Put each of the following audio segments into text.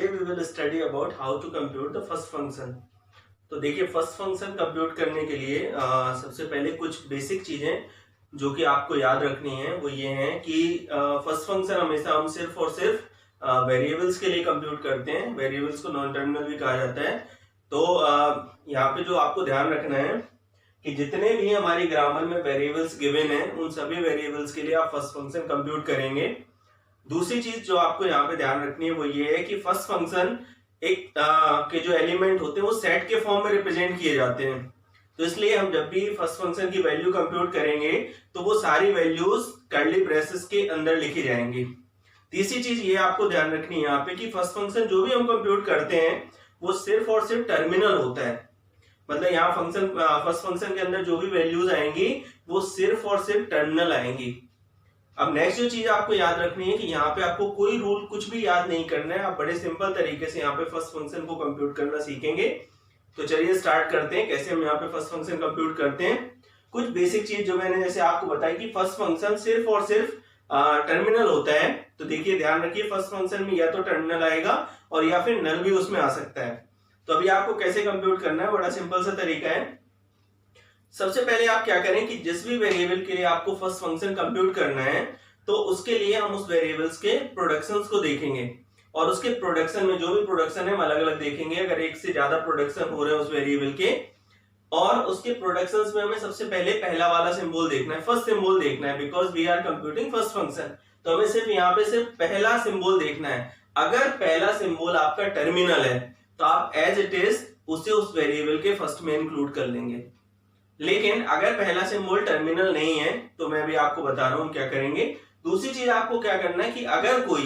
today we will study about how to compute the first function। तो देखिए first function compute करने के लिए सबसे पहले कुछ बेसिक चीजें जो कि आपको याद रखनी है वो ये है कि फर्स्ट फंक्शन हमेशा हम सिर्फ और सिर्फ वेरिएबल्स के लिए कंप्यूट करते हैं। वेरिएबल्स को नॉन टर्मिनल भी कहा जाता है। तो यहाँ पे जो आपको ध्यान रखना है कि जितने भी हमारी ग्रामर में वेरिएबल्स गिवन है उन सभी वेरिएबल्स के लिए आप फर्स्ट फंक्शन कंप्यूट करेंगे। दूसरी चीज जो आपको यहाँ पे ध्यान रखनी है वो ये है कि फर्स्ट फंक्शन एक के जो एलिमेंट होते हैं वो सेट के फॉर्म में रिप्रेजेंट किए जाते हैं। तो इसलिए हम जब भी फर्स्ट फंक्शन की वैल्यू कंप्यूट करेंगे तो वो सारी वैल्यूज कर्ली ब्रेसेस के अंदर लिखी जाएंगी। तीसरी चीज ये आपको ध्यान रखनी है यहाँ पे कि फर्स्ट फंक्शन जो भी हम कंप्यूट करते हैं वो सिर्फ और सिर्फ टर्मिनल होता है। मतलब यहाँ फर्स्ट फंक्शन के अंदर जो भी वैल्यूज आएंगी वो सिर्फ और सिर्फ टर्मिनल आएंगी। अब नेक्स्ट जो चीज आपको याद रखनी है कि यहाँ पे आपको कोई रूल कुछ भी याद नहीं करना है। आप बड़े सिंपल तरीके से यहाँ पे फर्स्ट फंक्शन को कंप्यूट करना सीखेंगे। तो चलिए स्टार्ट करते हैं कैसे हम यहाँ पे फर्स्ट फंक्शन कंप्यूट करते हैं। कुछ बेसिक चीज जो मैंने जैसे आपको बताई कि फर्स्ट फंक्शन सिर्फ और सिर्फ टर्मिनल होता है। तो देखिए ध्यान रखिए फर्स्ट फंक्शन में या तो टर्मिनल आएगा और या फिर नल भी उसमें आ सकता है। तो अभी आपको कैसे कंप्यूट करना है, बड़ा सिंपल सा तरीका है। सबसे पहले आप क्या करें कि जिस भी वेरिएबल के लिए आपको फर्स्ट फंक्शन कंप्यूट करना है तो उसके लिए हम उस वेरिएबल्स के प्रोडक्शंस को देखेंगे और उसके प्रोडक्शन में जो भी प्रोडक्शन है हम अलग अलग देखेंगे। अगर एक से ज्यादा प्रोडक्शन हो रहे हैं उस वेरिएबल के और उसके प्रोडक्शंस में हमें सबसे पहले पहला वाला सिंबल देखना है, फर्स्ट सिंबल देखना है, because we are computing first function. तो हमें सिर्फ यहाँ पे सिर्फ पहला सिंबल देखना है। अगर पहला सिंबल आपका टर्मिनल है तो आप एज इट इज उसे उस वेरिएबल के फर्स्ट में इंक्लूड कर लेंगे। लेकिन अगर पहला सिंबल टर्मिनल नहीं है तो मैं भी आपको बता रहा हूं क्या करेंगे। दूसरी चीज आपको क्या करना है कि अगर कोई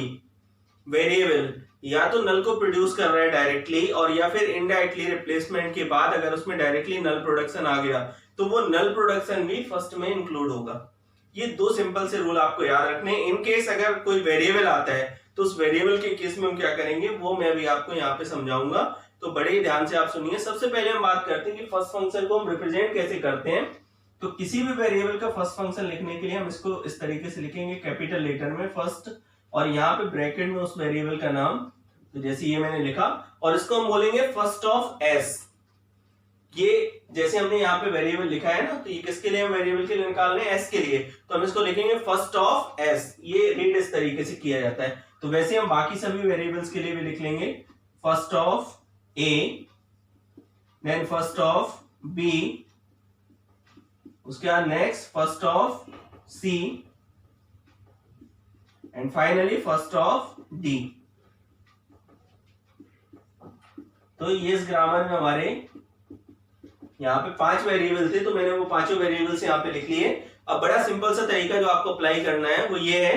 वेरिएबल या तो नल को प्रोड्यूस कर रहा है डायरेक्टली और या फिर इनडायरेक्टली रिप्लेसमेंट के बाद अगर उसमें डायरेक्टली नल प्रोडक्शन आ गया तो वो नल प्रोडक्शन भी फर्स्ट में इंक्लूड होगा। ये दो सिंपल से रूल आपको याद रखने। इन केस अगर कोई वेरिएबल आता है तो उस वेरिएबल के केस में हम क्या करेंगे वो मैं भी आपको यहाँ पे समझाऊंगा। तो बड़े ही ध्यान से आप सुनिए। सबसे पहले हम बात करते हैं कि फर्स्ट फंक्शन को हम रिप्रेजेंट कैसे करते हैं। तो किसी भी वेरिएबल का फर्स्ट फंक्शन लिखने के लिए हम इसको इस तरीके से लिखेंगे, कैपिटल लेटर में फर्स्ट और यहाँ पे ब्रैकेट में उस वेरिएबल का नाम। तो जैसे ये मैंने लिखा और इसको हम बोलेंगे फर्स्ट ऑफ एस। ये जैसे हमने यहाँ पे वेरिएबल लिखा है ना, तो ये किसके लिए हम वेरिएबल के लिए निकाल रहे हैं, एस के लिए। तो हम इसको लिखेंगे फर्स्ट ऑफ एस। ये रीड इस तरीके से किया जाता है। तो वैसे हम बाकी सभी वेरिएबल्स के लिए भी लिख लेंगे first of A, then first of B, उसके बाद next first of C and finally first of D। तो ये इस ग्रामर में हमारे यहाँ पे 5 वेरिएबल थे तो मैंने वो पांचों वेरिएबल्स यहाँ पे लिख लिए। अब बड़ा सिंपल सा तरीका जो आपको अप्लाई करना है वो ये है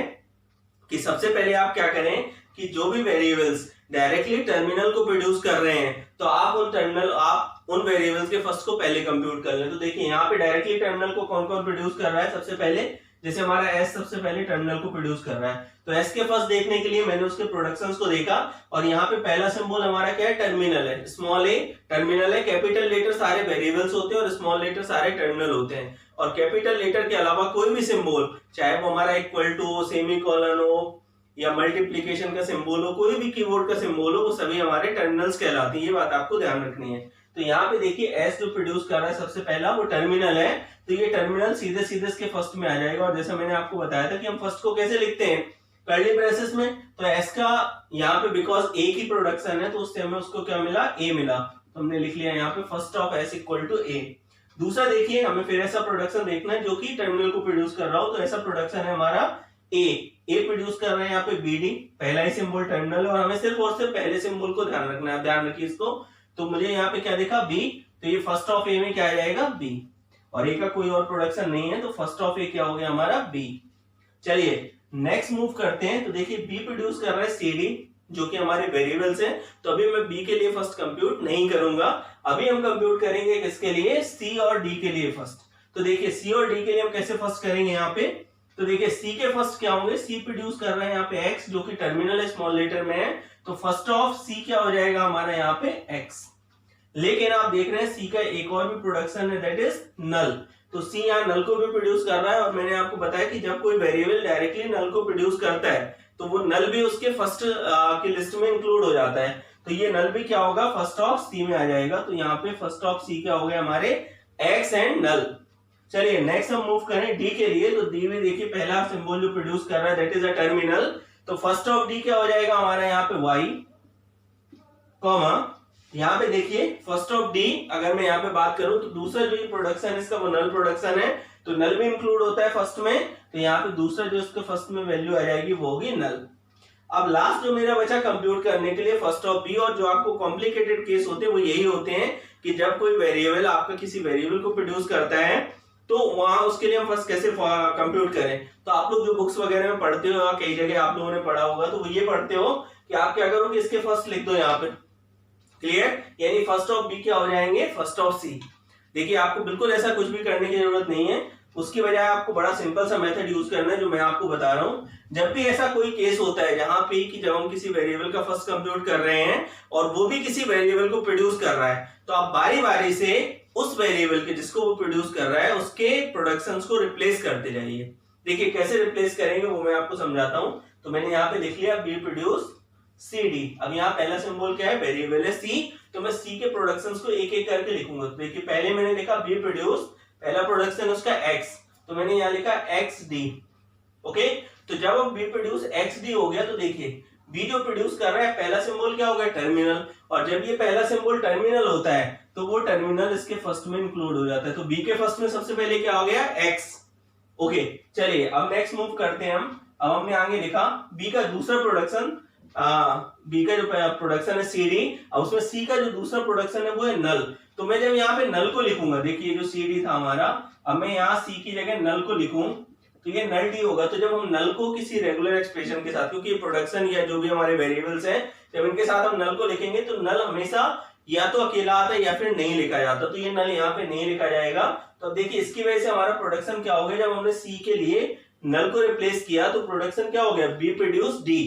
कि सबसे पहले आप क्या करें कि जो भी वेरिएबल्स डायरेक्टली टर्मिनल को प्रोड्यूस कर रहे हैं तो आप उन वेरिएबल्स के फर्स्ट को पहले कंप्यूट कर लें। तो देखिए यहाँ पे डायरेक्टली टर्मिनल को कौन कौन प्रोड्यूस कर रहा है। सबसे पहले जैसे हमारा एस सबसे पहले टर्मिनल को प्रोड्यूस कर रहा है तो एस के फर्स्ट देखने के लिए मैंने उसके प्रोडक्शंस को देखा और यहाँ पे पहला सिंबल हमारा क्या है, टर्मिनल है। स्मॉल ए टर्मिनल है। कैपिटल लेटर सारे वेरिएबल्स होते हैं और स्मॉल लेटर सारे टर्मिनल होते हैं। और कैपिटल लेटर के अलावा कोई भी सिंबल, चाहे वो हमारा इक्वल टू हो, सेमीकोलन हो या मल्टीप्लिकेशन का सिंबल हो, कोई भी कीबोर्ड का सिंबल हो, वो सभी हमारे टर्मिनल्स कहलाती है। ये बात आपको ध्यान रखनी है। तो यहाँ पे देखिए एस जो प्रोड्यूस कर रहा है सबसे पहला वो टर्मिनल है। तो ये टर्मिनल सीधे सीधे इसके फर्स्ट में आ जाएगा। और जैसा मैंने आपको बताया था कि हम फर्स्ट को कैसे लिखते हैं, कर्ली ब्रेसेस में। तो एस का यहाँ पे बिकॉज ए की प्रोडक्शन है तो उससे हमें उसको क्या मिला, ए मिला। तो हमने लिख लिया यहाँ पे first of S equal to A. दूसरा देखिए हमें फिर ऐसा प्रोडक्शन देखना है जो कि टर्मिनल को प्रोड्यूस कर रहा हो। तो ऐसा प्रोडक्शन है हमारा ए प्रोड्यूस कर रहे हैं यहाँ पे बीडी। पहला ही सिंबल टर्मिनल है और हमें सिर्फ और सिर्फ पहले सिंबल को ध्यान रखना है। ध्यान रखिए इसको। तो मुझे यहाँ पे क्या देखा, बी। तो ये फर्स्ट ऑफ ए में क्या आ जाएगा, बी। और ए का कोई और प्रोडक्शन नहीं है तो फर्स्ट ऑफ ए क्या हो गया हमारा, बी। चलिए नेक्स्ट मूव करते हैं। तो देखिए बी प्रोड्यूस कर रहा है सीडी जो कि हमारे वेरिएबल्स हैं। तो अभी मैं बी के लिए फर्स्ट कंप्यूट नहीं करूंगा। अभी हम कंप्यूट करेंगे किसके लिए, सी और डी के लिए फर्स्ट। तो देखिए सी और डी के लिए हम कैसे फर्स्ट करेंगे यहाँ पे। तो देखिए सी के फर्स्ट क्या होंगे, सी प्रोड्यूस कर रहे हैं यहाँ पे एक्स जो कि टर्मिनल है, स्मॉल लेटर में है। तो फर्स्ट ऑफ सी क्या हो जाएगा हमारा यहाँ पे एक्स। लेकिन आप देख रहे हैं सी का एक और भी प्रोडक्शन है दैट इज नल। तो सी यहाँ नल को भी प्रोड्यूस कर रहा है। और मैंने आपको बताया कि जब कोई वेरिएबल डायरेक्टली नल को प्रोड्यूस करता है तो वो नल भी उसके फर्स्ट की लिस्ट में इंक्लूड हो जाता है। तो ये नल भी क्या होगा, फर्स्ट ऑफ सी में आ जाएगा। तो यहाँ पे फर्स्ट ऑफ सी क्या हो गया हमारे, एक्स एंड नल। चलिए नेक्स्ट हम मूव करें डी के लिए। तो डी में देखिए पहला सिंबल जो प्रोड्यूस कर रहा है दैट इज अ टर्मिनल। तो फर्स्ट ऑफ डी क्या हो जाएगा हमारा यहाँ पे वाई, कॉमा यहाँ पे देखिए फर्स्ट ऑफ डी अगर मैं यहाँ पे बात करूं तो दूसरा जो ये प्रोडक्शन है इसका वो नल प्रोडक्शन है, तो नल भी इंक्लूड होता है फर्स्ट में। तो यहाँ पे दूसरा जो इसका फर्स्ट में वैल्यू आ जाएगी वो होगी नल। अब लास्ट जो मेरा बचा कंप्यूट करने के लिए फर्स्ट ऑफ बी, और जो आपको कॉम्प्लिकेटेड केस होते हैं वो यही होते हैं कि जब कोई वेरिएबल आपका किसी वेरिएबल को प्रोड्यूस करता है तो वहां उसके लिए हम फर्स्ट कैसे कंप्यूट करें। तो आप लोग जो बुक्स वगैरह में पढ़ते हो, कई जगह आप लोगों ने पढ़ा होगा, तो वो ये पढ़ते हो कि आप क्या करो कि इसके फर्स्ट लिख दो यहाँ पे, क्लियर, यानी फर्स्ट ऑफ बी क्या हो जाएंगे, फर्स्ट ऑफ सी। देखिए आपको बिल्कुल ऐसा कुछ भी करने की जरूरत नहीं है, उसकी बजाय आपको बड़ा सिंपल सा मेथड यूज करना है जो मैं आपको बता रहा हूं। जब भी ऐसा कोई केस होता है जहां पे कि जब हम किसी वेरिएबल का फर्स्ट कंप्यूट कर रहे हैं और वो भी किसी वेरिएबल को प्रोड्यूस कर रहा है, तो आप बारी बारी से उस वेरिएबल के जिसको वो प्रोड्यूस कर रहा है उसके प्रोडक्शंस को रिप्लेस करते जाइए। देखिए कैसे रिप्लेस करेंगे वो मैं आपको समझाता हूं। तो मैंने यहाँ पे लिख लिया बी प्रोड्यूस सी डी। अब यहाँ पहला सिंबल क्या है, वेरिएबल है सी, तो मैं सी के प्रोडक्शंस को एक एक करके लिखूंगा। तो देखिए पहले मैंने लिखा बी प्रोड्यूस, पहला प्रोडक्शन उसका एक्स, तो मैंने यहाँ लिखा एक्स डी। ओके, तो जब अब बी प्रोड्यूस एक्स डी हो गया तो देखिए बी जो प्रोड्यूस कर रहा है पहला सिंबल क्या हो गया, टर्मिनल, और जब ये पहला सिंबल टर्मिनल होता है तो वो टर्मिनल इसके फर्स्ट में इंक्लूड हो जाता है। तो बी के फर्स्ट में सबसे पहले क्या हो गया, एक्स। ओके चलिए अब नेक्स्ट मूव करते हैं हम। अब हमने आगे लिखा बी का दूसरा प्रोडक्शन, बी का जो प्रोडक्शन है सी डी, और उसमें सी का जो दूसरा प्रोडक्शन है वो है नल। तो मैं जब यहाँ पे नल को लिखूंगा, देखिए जो सी डी था हमारा, अब मैं यहाँ सी की जगह नल को लिखूं तो ये नल डी होगा। तो जब हम नल को किसी रेगुलर एक्सप्रेशन के साथ, क्योंकि प्रोडक्शन या जो भी हमारे वेरिएबल्स हैं, जब इनके साथ हम नल को लिखेंगे तो नल हमेशा या तो अकेला आता है या फिर नहीं लिखा जाता, तो ये नल यहाँ पे नहीं लिखा जाएगा। तो अब देखिए इसकी वजह से हमारा प्रोडक्शन क्या हो गया, जब हमने सी के लिए नल को रिप्लेस किया तो प्रोडक्शन क्या हो गया, बी प्रोड्यूस डी।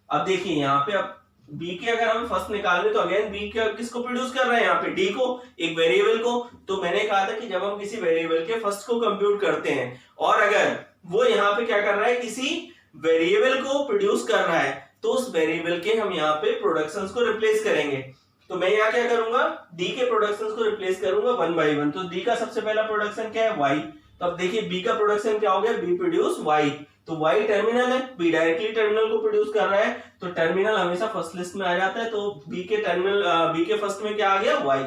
अब देखिए यहाँ पे अब बी के अगर हम फर्स्ट निकालें तो अगेन बी का किसको प्रोड्यूस कर रहे हैं, यहाँ पे डी को, एक वेरिएबल को। तो मैंने कहा था कि जब हम किसी वेरिएबल के फर्स्ट को कंप्यूट करते हैं और अगर वो यहाँ पे क्या कर रहा है, किसी वेरिएबल को प्रोड्यूस कर रहा है, तो उस वेरिएबल के हम यहाँ पे प्रोडक्शंस को रिप्लेस करेंगे। तो मैं यहाँ क्या करूंगा, डी के प्रोडक्शंस को रिप्लेस करूंगा वन बाई वन। तो डी का सबसे पहला प्रोडक्शन क्या है, वाई। तो अब देखिए बी का प्रोडक्शन क्या हो गया, बी प्रोड्यूस वाई। तो वाई टर्मिनल है, बी डायरेक्टली टर्मिनल को प्रोड्यूस कर रहा है, तो टर्मिनल हमेशा फर्स्ट लिस्ट में आ जाता है। तो बी के टर्मिनल, बी के फर्स्ट में क्या आ गया, वाई।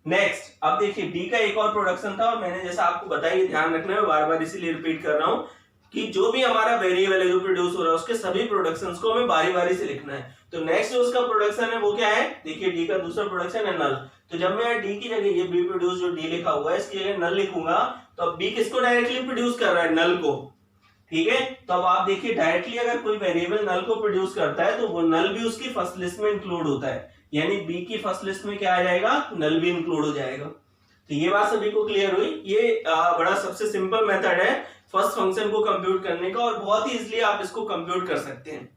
नेक्स्ट अब देखिए डी का एक और प्रोडक्शन था, और मैंने जैसा आपको बताया ध्यान रखना है, बार बार इसीलिए रिपीट कर रहा हूं कि जो भी हमारा वेरिएबल है जो प्रोड्यूस हो रहा है उसके सभी प्रोडक्शंस को हमें बारी बारी से लिखना है। तो नेक्स्ट जो उसका प्रोडक्शन है वो क्या है, देखिए डी का दूसरा प्रोडक्शन है नल। तो जब मैं डी की जगह ये बी प्रोड्यूस जो डी लिखा हुआ है इसकी जगह नल लिखूंगा, तो अब बी किसको डायरेक्टली प्रोड्यूस कर रहा है, नल को। ठीक है, तो अब आप देखिए डायरेक्टली अगर कोई वेरिएबल नल को प्रोड्यूस करता है तो वो नल भी उसकी फर्स्ट लिस्ट में इंक्लूड होता है, यानी बी की फर्स्ट लिस्ट में क्या आ जाएगा, नल भी इंक्लूड हो जाएगा। तो ये बात सभी को क्लियर हुई। ये बड़ा सबसे सिंपल मेथड है फर्स्ट फंक्शन को कंप्यूट करने का, और बहुत ही इजीली आप इसको कंप्यूट कर सकते हैं।